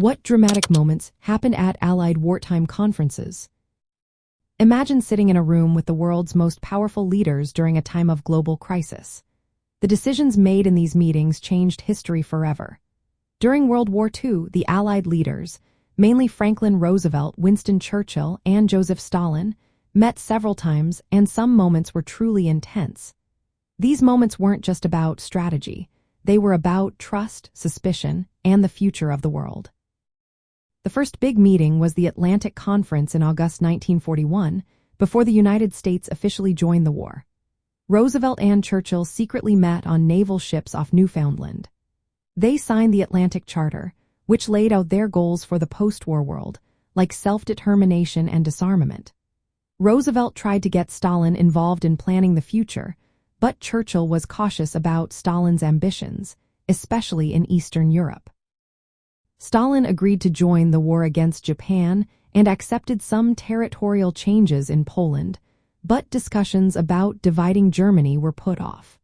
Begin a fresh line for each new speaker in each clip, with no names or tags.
What dramatic moments happened at Allied wartime conferences? Imagine sitting in a room with the world's most powerful leaders during a time of global crisis. The decisions made in these meetings changed history forever. During World War II, the Allied leaders, mainly Franklin Roosevelt, Winston Churchill, and Joseph Stalin, met several times, and some moments were truly intense. These moments weren't just about strategy. They were about trust, suspicion, and the future of the world. The first big meeting was the Atlantic Conference in August 1941, before the United States officially joined the war. Roosevelt and Churchill secretly met on naval ships off Newfoundland. They signed the Atlantic Charter, which laid out their goals for the post-war world, like self-determination and disarmament. Roosevelt tried to get Stalin involved in planning the future, but Churchill was cautious about Stalin's ambitions, especially in Eastern Europe. Stalin agreed to join the war against Japan and accepted some territorial changes in Poland, but discussions about dividing Germany were put off.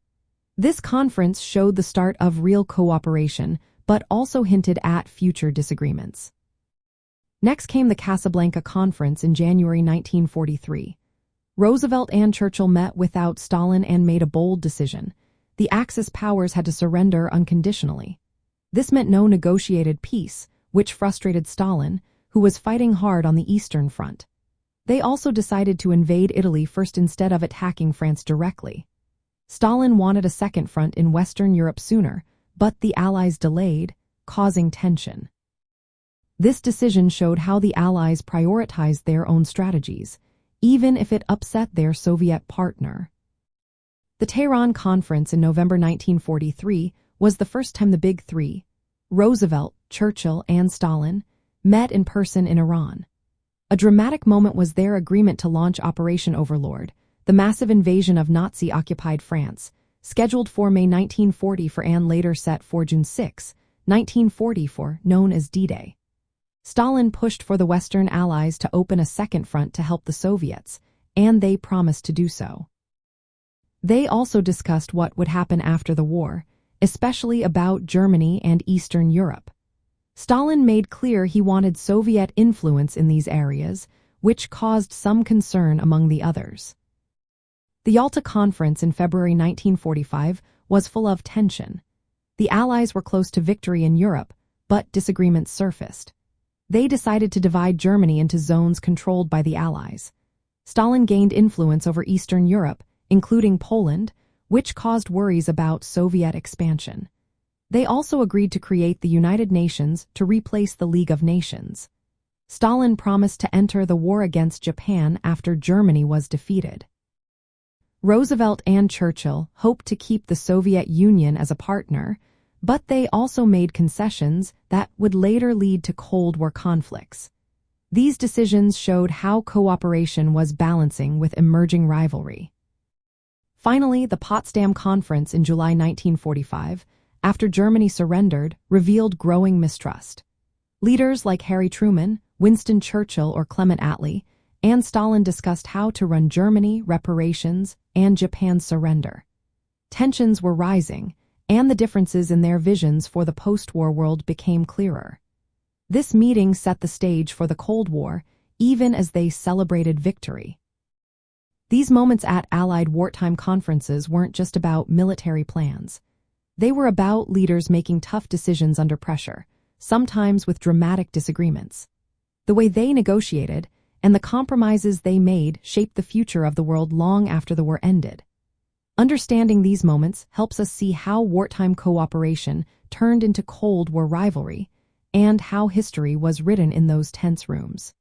This conference showed the start of real cooperation, but also hinted at future disagreements. Next came the Casablanca Conference in January 1943. Roosevelt and Churchill met without Stalin and made a bold decision. The Axis powers had to surrender unconditionally. This meant no negotiated peace, which frustrated Stalin, who was fighting hard on the Eastern Front. They also decided to invade Italy first instead of attacking France directly. Stalin wanted a second front in Western Europe sooner, but the Allies delayed, causing tension. This decision showed how the Allies prioritized their own strategies, even if it upset their Soviet partner. The Tehran Conference in November 1943 was the first time the Big Three, Roosevelt, Churchill, and Stalin, met in person in Iran. A dramatic moment was their agreement to launch Operation Overlord, the massive invasion of Nazi-occupied France, scheduled for May 1940 and later set for June 6, 1944, known as D-Day. Stalin pushed for the Western Allies to open a second front to help the Soviets, and they promised to do so. They also discussed what would happen after the war, especially about Germany and Eastern Europe. Stalin made clear he wanted Soviet influence in these areas, which caused some concern among the others. The Yalta Conference in February 1945 was full of tension. The Allies were close to victory in Europe, but disagreements surfaced. They decided to divide Germany into zones controlled by the Allies. Stalin gained influence over Eastern Europe, including Poland, which caused worries about Soviet expansion. They also agreed to create the United Nations to replace the League of Nations. Stalin promised to enter the war against Japan after Germany was defeated. Roosevelt and Churchill hoped to keep the Soviet Union as a partner, but they also made concessions that would later lead to Cold War conflicts. These decisions showed how cooperation was balancing with emerging rivalry. Finally, the Potsdam Conference in July 1945, after Germany surrendered, revealed growing mistrust. Leaders like Harry Truman, Winston Churchill, or Clement Attlee, and Stalin discussed how to run Germany, reparations, and Japan's surrender. Tensions were rising, and the differences in their visions for the post-war world became clearer. This meeting set the stage for the Cold War, even as they celebrated victory. These moments at Allied wartime conferences weren't just about military plans. They were about leaders making tough decisions under pressure, sometimes with dramatic disagreements. The way they negotiated and the compromises they made shaped the future of the world long after the war ended. Understanding these moments helps us see how wartime cooperation turned into Cold War rivalry and how history was written in those tense rooms.